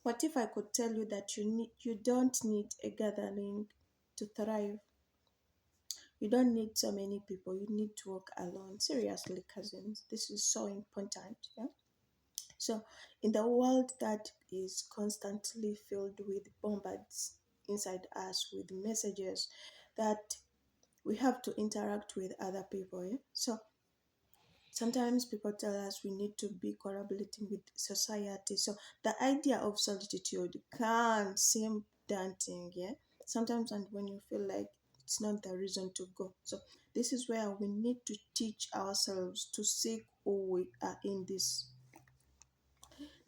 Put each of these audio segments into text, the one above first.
What if I could tell you that you don't need a gathering to thrive? You don't need so many people. You need to walk alone. Seriously, cousins, this is so important. Yeah. So, in the world that is constantly filled with bombards inside us with messages that we have to interact with other people. Yeah? So, sometimes people tell us we need to be collaborating with society. So, the idea of solitude can seem daunting. Yeah. Sometimes, and when you feel like it's not the reason to go. So, this is where we need to teach ourselves to seek who we are in this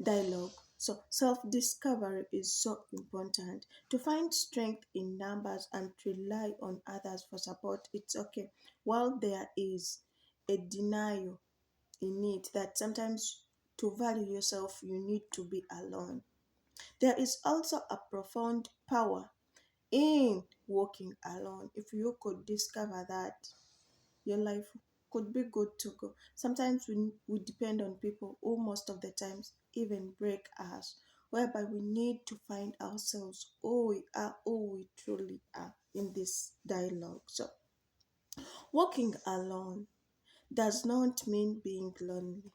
dialogue. So, self discovery is so important. To find strength in numbers and to rely on others for support, it's okay. While there is a denial in it that sometimes to value yourself, you need to be alone. There is also a profound power in walking alone. If you could discover that, your life could be good to go. Sometimes we depend on people who most of the times even break us, whereby we need to find ourselves who we are, who we truly are in this dialogue. So, walking alone does not mean being lonely.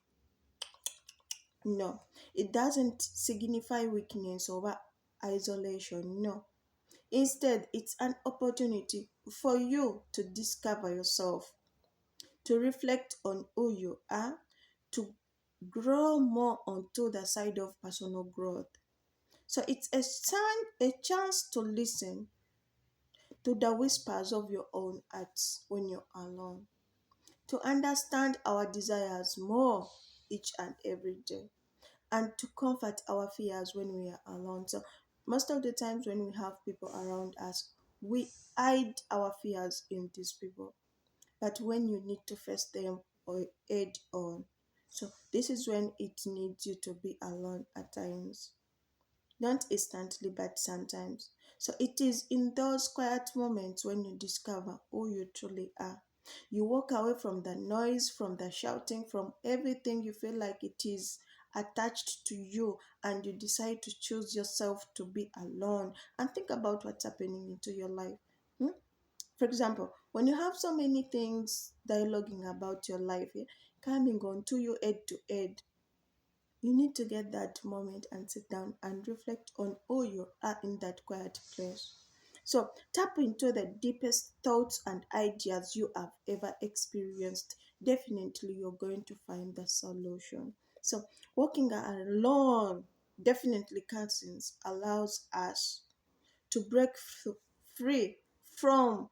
No, it doesn't signify weakness or isolation. No. Instead, it's an opportunity for you to discover yourself, to reflect on who you are, to grow more onto the side of personal growth. So it's a chance to listen to the whispers of your own hearts when you're alone, to understand our desires more each and every day, and to comfort our fears when we are alone. So most of the times when we have people around us, we hide our fears in these people. But when you need to face them or head on, so this is when it needs you to be alone at times. Not instantly, but sometimes. So it is in those quiet moments when you discover who you truly are. You walk away from the noise, from the shouting, from everything you feel like it is attached to you, and you decide to choose yourself to be alone and think about what's happening into your life. Hmm? For example, when you have so many things dialoguing about your life, coming on to you head to head, you need to get that moment and sit down and reflect on who you are in that quiet place. So tap into the deepest thoughts and ideas you have ever experienced. Definitely, you're going to find the solution. So walking alone, definitely, cousins, allows us to break free from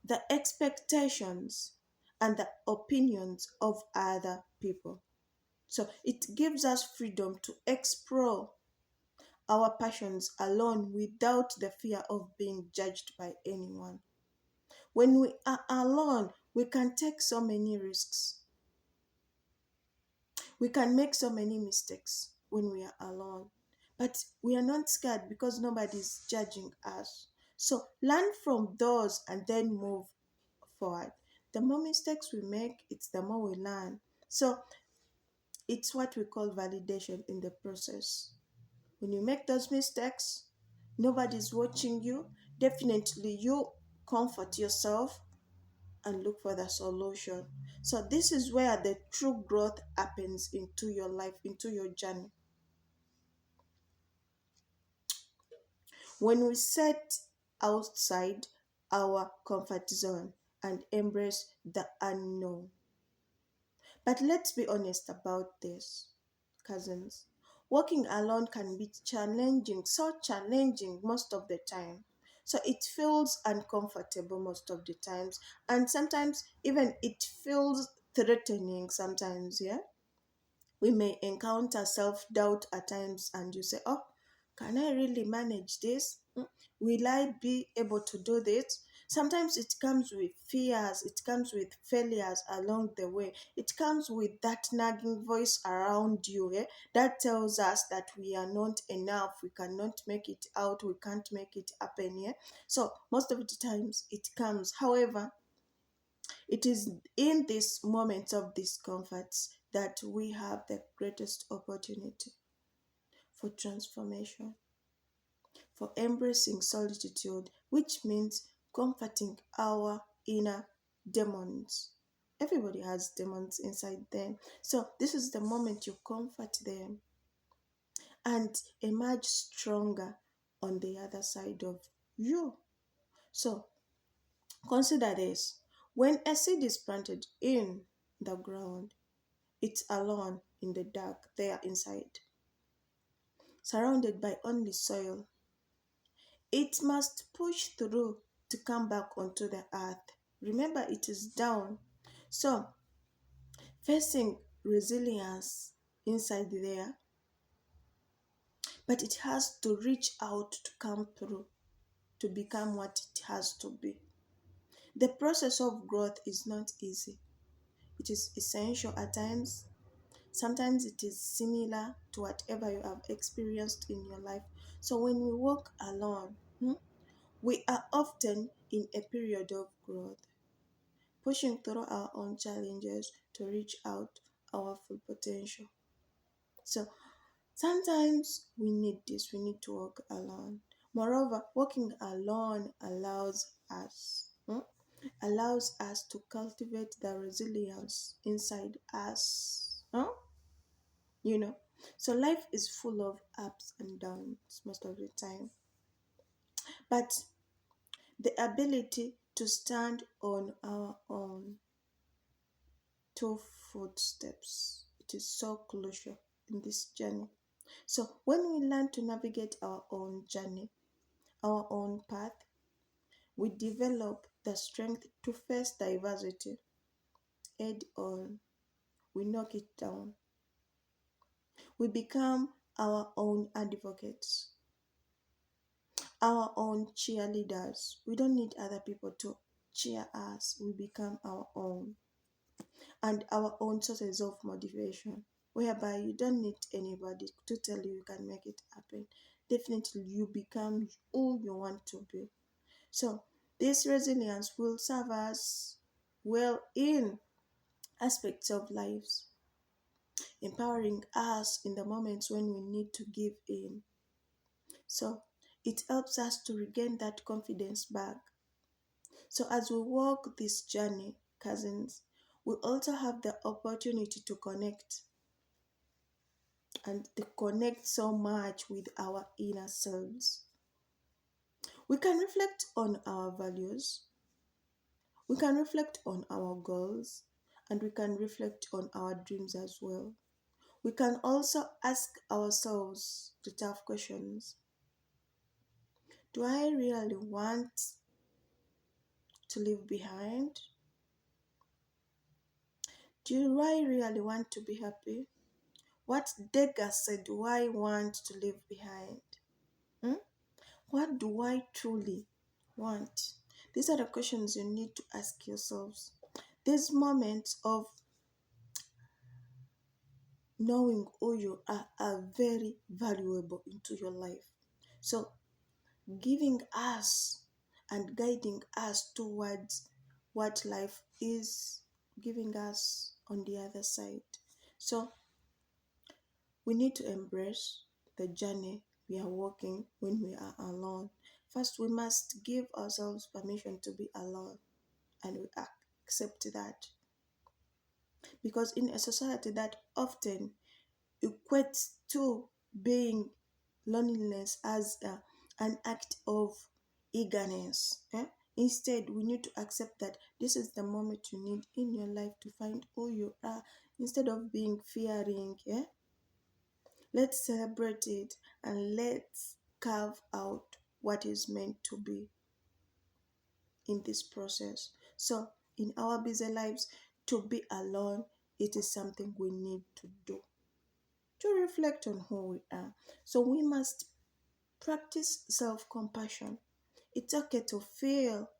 the expectations and the opinions of other people. So it gives us freedom to explore our passions alone without the fear of being judged by anyone. When we are alone, we can take so many risks. We can make so many mistakes when we are alone. But we are not scared because nobody is judging us. So learn from those and then move forward. The more mistakes we make, it's the more we learn. So it's what we call validation in the process. When you make those mistakes, nobody's watching you. Definitely, you comfort yourself and look for the solution. So, this is where the true growth happens into your life, into your journey. When we set outside our comfort zone and embrace the unknown. But let's be honest about this, cousins. Walking alone can be challenging, so challenging most of the time. So it feels uncomfortable most of the times, and sometimes even it feels threatening sometimes, yeah? We may encounter self doubt at times, and you say, oh, can I really manage this? Will I be able to do this? Sometimes it comes with fears, it comes with failures along the way, it comes with that nagging voice around you, that tells us that we are not enough, we cannot make it out, we can't make it happen. So, most of the times it comes. However, it is in these moments of discomfort that we have the greatest opportunity for transformation, for embracing solitude, which means comforting our inner demons. Everybody has demons inside them. So, this is the moment you comfort them and emerge stronger on the other side of you. So, consider this. When a seed is planted in the ground, it's alone in the dark there inside, surrounded by only soil. It must push through to come back onto the earth. Remember, it is down. So, facing resilience inside there, but it has to reach out to come through to become what it has to be. The process of growth is not easy. It is essential at times. Sometimes it is similar to whatever you have experienced in your life. So when we walk alone, we are often in a period of growth, pushing through our own challenges to reach out our full potential. So sometimes we need this, we need to walk alone. Moreover, walking alone allows us to cultivate the resilience inside us. You know, so life is full of ups and downs most of the time, but the ability to stand on our own two footsteps, it is so crucial in this journey. So when we learn to navigate our own journey, our own path, we develop the strength to face diversity head on. We knock it down. We become our own advocates, our own cheerleaders. We don't need other people to cheer us. We become our own and our own sources of motivation, whereby you don't need anybody to tell you you can make it happen. Definitely, you become who you want to be. So, this resilience will serve us well in aspects of lives, empowering us in the moments when we need to give in. So, it helps us to regain that confidence back. So, as we walk this journey, cousins, we also have the opportunity to connect and to connect so much with our inner selves. We can reflect on our values, we can reflect on our goals, and we can reflect on our dreams as well. We can also ask ourselves the tough questions. Do I really want to leave behind? Do I really want to be happy? What legacy do I want to leave behind? What do I truly want? These are the questions you need to ask yourselves. These moments of knowing who you are very valuable into your life. So, giving us and guiding us towards what life is giving us on the other side. So, we need to embrace the journey we are walking when we are alone. First, we must give ourselves permission to be alone, and we accept that. Because in a society that often equates to being loneliness as an act of eagerness, instead, we need to accept that this is the moment you need in your life to find who you are instead of being fearing. Let's celebrate it and let's carve out what is meant to be in this process. So, in our busy lives, to be alone, it is something we need to do to reflect on who we are. So, we must practice self compassion. It's okay to feel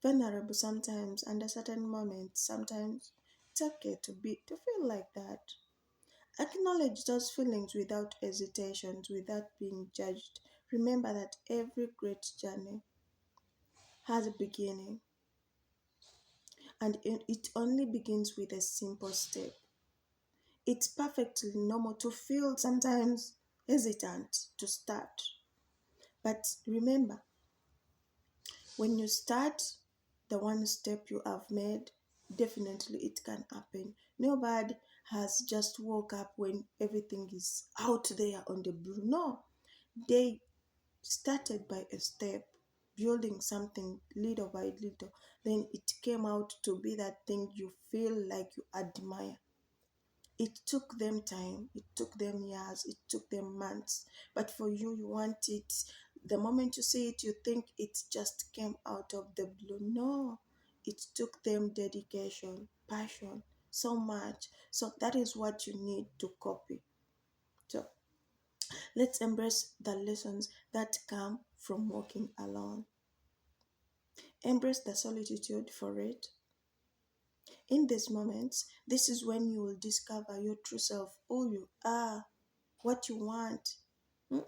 vulnerable sometimes, under certain moments. Sometimes it's okay to feel like that. Acknowledge those feelings without hesitations, without being judged. Remember that every great journey has a beginning, and it only begins with a simple step. It's perfectly normal to feel sometimes hesitant to start. But remember, when you start, the one step you have made, definitely it can happen. Nobody has just woke up when everything is out there on the blue. No, they started by a step, building something little by little. Then it came out to be that thing you feel like you admire. It took them time, it took them years, it took them months. But for you, you want it. The moment you see it, you think it just came out of the blue. No, it took them dedication, passion, so much. So that is what you need to copy. So let's embrace the lessons that come from walking alone. Embrace the solitude for it. In these moments, this is when you will discover your true self, who you are, what you want. Hmm?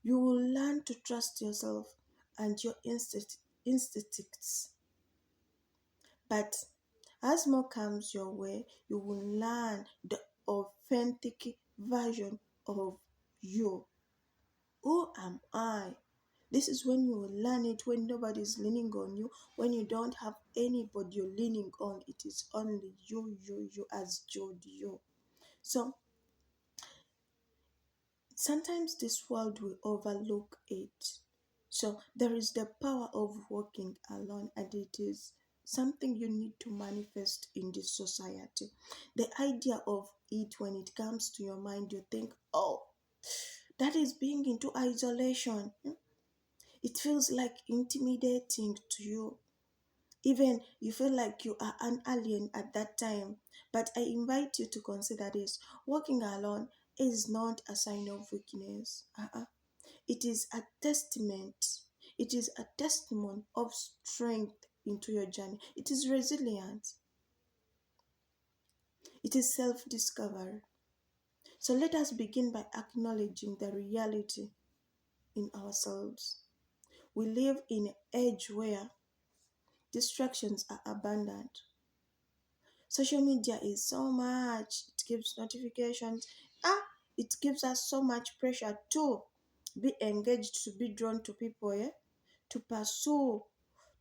You will learn to trust yourself and your instincts. But as more comes your way, you will learn the authentic version of you. Who am I? This is when you will learn it, when nobody's leaning on you, when you don't have anybody you're leaning on. It is only you as Jude, you. So sometimes this world will overlook it. So there is the power of walking alone, and it is something you need to manifest in this society. The idea of it, when it comes to your mind, you think, oh, that is being into isolation. It feels like intimidating to you. Even you feel like you are an alien at that time. But I invite you to consider this. Walking alone is not a sign of weakness. It is a testament. It is a testimony of strength into your journey. It is resilience. It is self-discovery. So let us begin by acknowledging the reality in ourselves. We live in an age where distractions are abundant. Social media is so much. It gives notifications. It gives us so much pressure to be engaged, to be drawn to people, to pursue,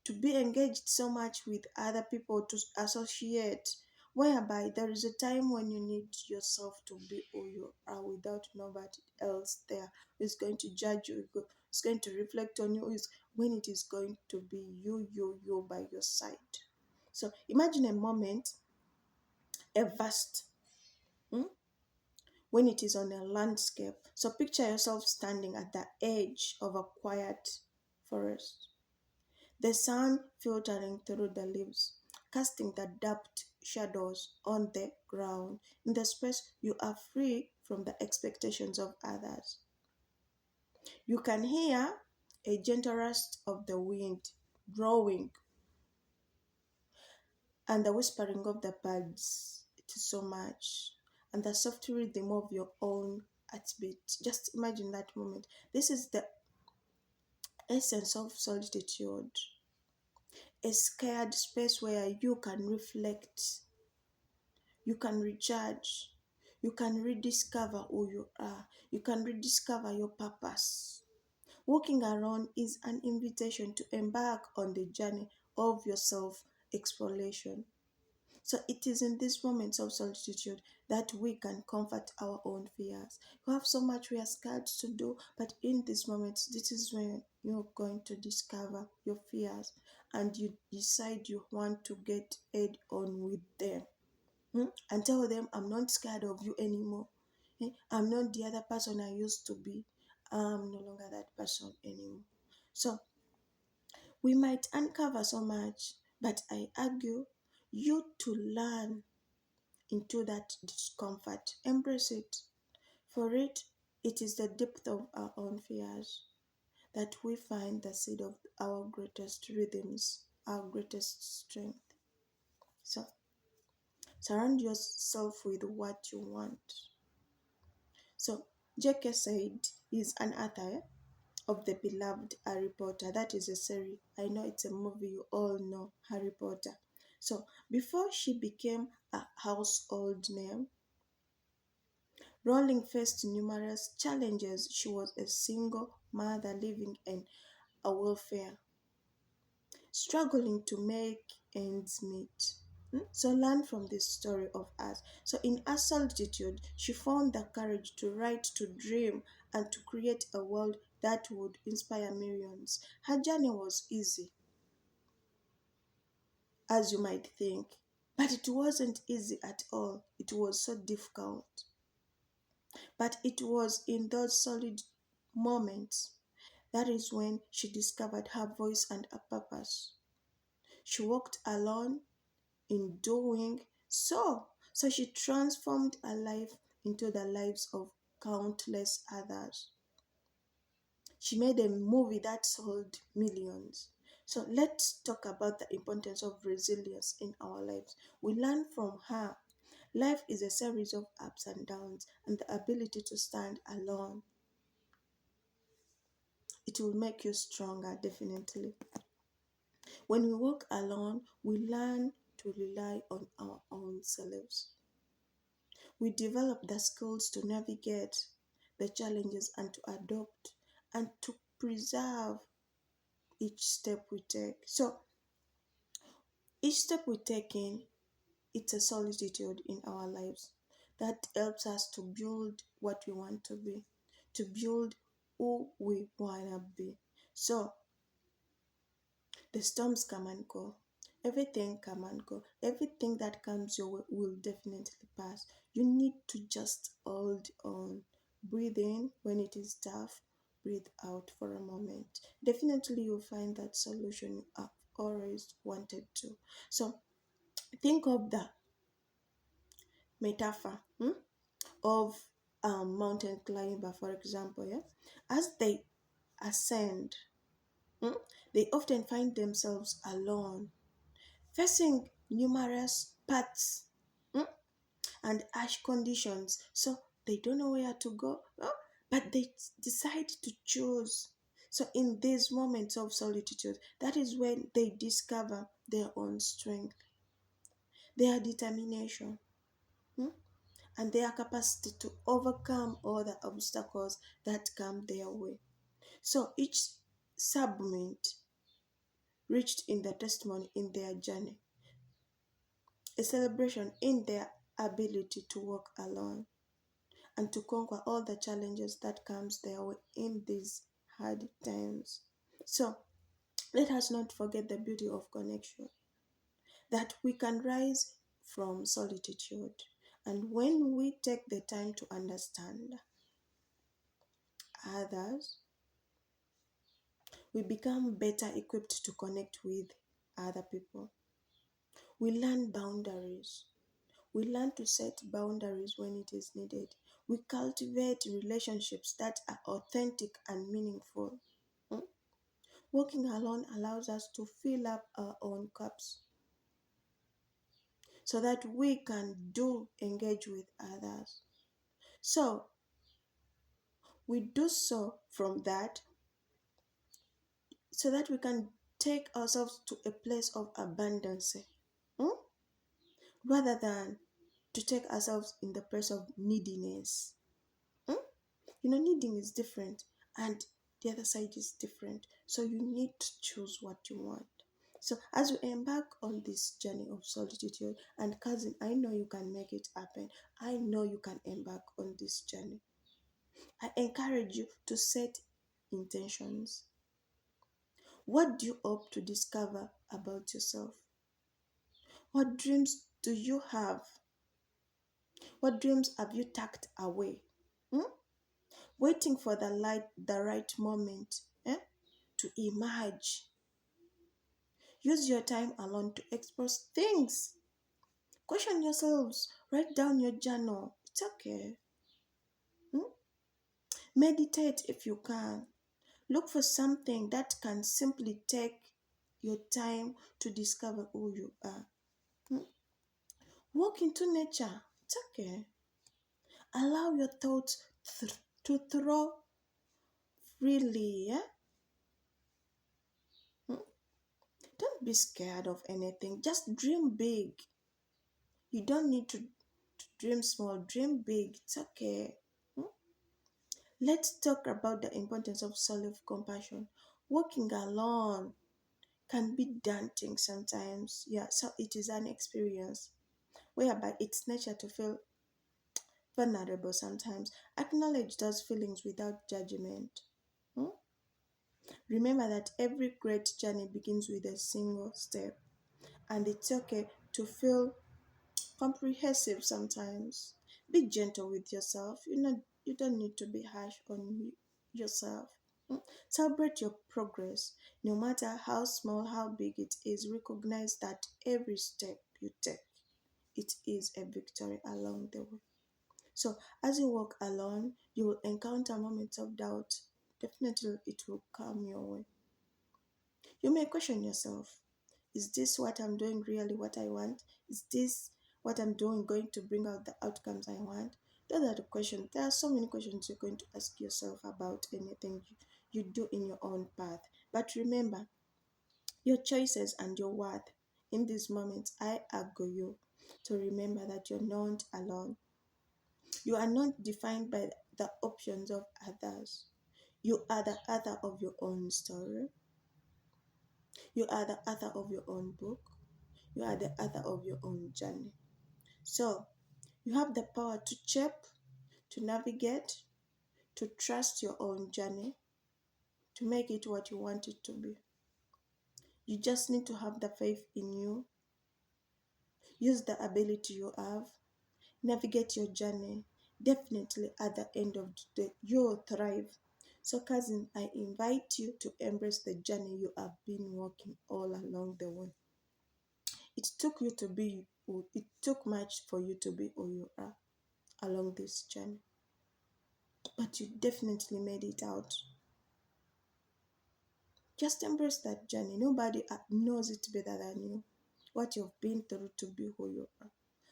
to be engaged so much with other people, to associate, whereby there is a time when you need yourself to be who you are without nobody else there who's going to judge you, who's going to reflect on you, is when it is going to be you by your side. So imagine a moment, a vast, when it is on a landscape. So picture yourself standing at the edge of a quiet forest. The sun filtering through the leaves, casting the dappled shadows on the ground. In the space, you are free from the expectations of others. You can hear a gentle rust of the wind blowing and the whispering of the birds. It is so much. And the soft rhythm of your own heartbeat. Just imagine that moment. This is the essence of solitude. A scared space where you can reflect, you can recharge, you can rediscover who you are, you can rediscover your purpose. Walking around is an invitation to embark on the journey of your self exploration. So it is in these moments of solitude that we can comfort our own fears. You have so much we are scared to do, but in these moments, this is when you're going to discover your fears and you decide you want to get head on with them. And tell them, I'm not scared of you anymore. I'm not the other person I used to be. I'm no longer that person anymore. So we might uncover so much, but I argue you to learn into that discomfort. Embrace it. For it is the depth of our own fears that we find the seed of our greatest rhythms, our greatest strength. So surround yourself with what you want. So J.K. said is an author of the beloved Harry Potter. That is a series. I know it's a movie, you all know Harry Potter. So before she became a household name, Rowling faced numerous challenges. She was a single mother living in a welfare, struggling to make ends meet. So learn from this story of us. So in her solitude, she found the courage to write, to dream, and to create a world that would inspire millions. Her journey was easy, as you might think, but it wasn't easy at all. It was so difficult. But it was in those solid moments that is when she discovered her voice and her purpose. She walked alone in doing so she transformed her life into the lives of countless others. She made a movie that sold millions. So let's talk about the importance of resilience in our lives. We learn from her. Life is a series of ups and downs, and the ability to stand alone, it will make you stronger, definitely. When we walk alone, we learn to rely on our own selves. We develop the skills to navigate the challenges and to adopt and to preserve each step we take. So each step we take in, it's a solitude in our lives that helps us to build what we want to be, to build who we want to be. So the storms come and go. Everything come and go. Everything that comes your way will definitely pass. You need to just hold on. Breathe in when it is tough. Breathe out for a moment. Definitely you'll find that solution you have always wanted to. So think of the metaphor of a mountain climber, for example. Yeah, as they ascend, hmm, they often find themselves alone, facing numerous paths and harsh conditions. So they don't know where to go, but they decide to choose. So in these moments of solitude, that is when they discover their own strength, their determination, and their capacity to overcome all the obstacles that come their way. So each submit reached in the testimony in their journey, a celebration in their ability to walk alone and to conquer all the challenges that comes their way in these hard times. So let us not forget the beauty of connection, that we can rise from solitude. And when we take the time to understand others, we become better equipped to connect with other people. We learn boundaries. We learn to set boundaries when it is needed. We cultivate relationships that are authentic and meaningful. Hmm? Walking alone allows us to fill up our own cups so that we can engage with others. So we do so from that so that we can take ourselves to a place of abundance, hmm, rather than to take ourselves in the place of neediness. Hmm? Needing is different and the other side is different. So you need to choose what you want. So as you embark on this journey of solitude, and cousin, I know you can make it happen. I know you can embark on this journey. I encourage you to set intentions. What do you hope to discover about yourself? What dreams do you have? What dreams have you tucked away? Hmm? Waiting for the right moment, to emerge. Use your time alone to explore things. Question yourselves. Write down your journal. It's okay. Hmm? Meditate if you can. Look for something that can simply take your time to discover who you are. Hmm? Walk into nature. It's okay. Allow your thoughts to throw freely. Yeah? Hmm? Don't be scared of anything. Just dream big. You don't need to Dream small, dream big. It's okay. Hmm? Let's talk about the importance of self-compassion. Walking alone can be daunting sometimes. Yeah, so it is an experience whereby it's nature to feel vulnerable sometimes. Acknowledge those feelings without judgment. Hmm? Remember that every great journey begins with a single step, and it's okay to feel comprehensive sometimes. Be gentle with yourself. You don't need to be harsh on yourself. Mm. Celebrate your progress, no matter how small, how big it is. Recognize that every step you take, it is a victory along the way. So, as you walk alone, you will encounter moments of doubt. Definitely, it will come your way. You may question yourself. Is this what I'm doing really what I want? Is this what I'm doing going to bring out the outcomes I want? Those are the questions. There are so many questions you're going to ask yourself about anything you do in your own path. But remember, your choices and your worth. In these moments, I urge you to remember that you're not alone. You are not defined by the options of others. You are the author of your own story. You are the author of your own book. You are the author of your own journey. So you have the power to shape, to navigate, to trust your own journey, to make it what you want it to be. You just need to have the faith in you, use the ability you have, navigate your journey. Definitely at the end of the day, you'll thrive. So, cousin, I invite you to embrace the journey you have been walking all along the way. It took you to be, it took much for you to be who you are along this journey, but you definitely made it out. Just embrace that journey. Nobody knows it better than you, what you've been through to be who you are.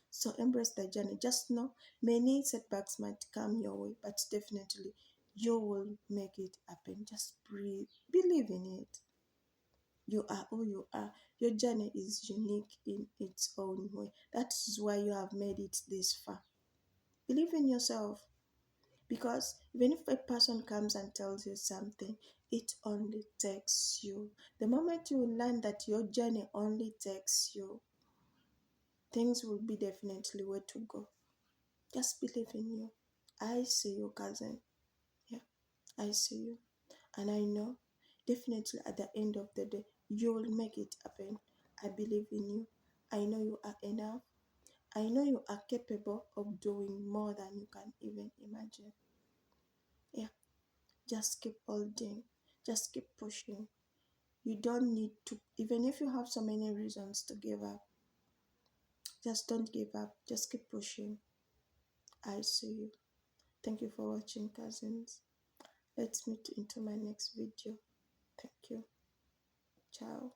So embrace the journey. Just know many setbacks might come your way, but definitely you will make it happen. Just breathe, believe in it. You are who you are. Your journey is unique in its own way. That's why you have made it this far. Believe in yourself. Because even if a person comes and tells you something, it only takes you. The moment you learn that your journey only takes you, things will be definitely where to go. Just believe in you. I see you, cousin. Yeah, I see you. And I know definitely at the end of the day, you will make it happen. I believe in you. I know you are enough. I know you are capable of doing more than you can even imagine. Yeah. Just keep holding, just keep pushing. You don't need to, even if you have so many reasons to give up, just don't give up, just keep pushing. I see you. Thank you for watching, cousins. Let's meet into my next video. Thank you. Ciao.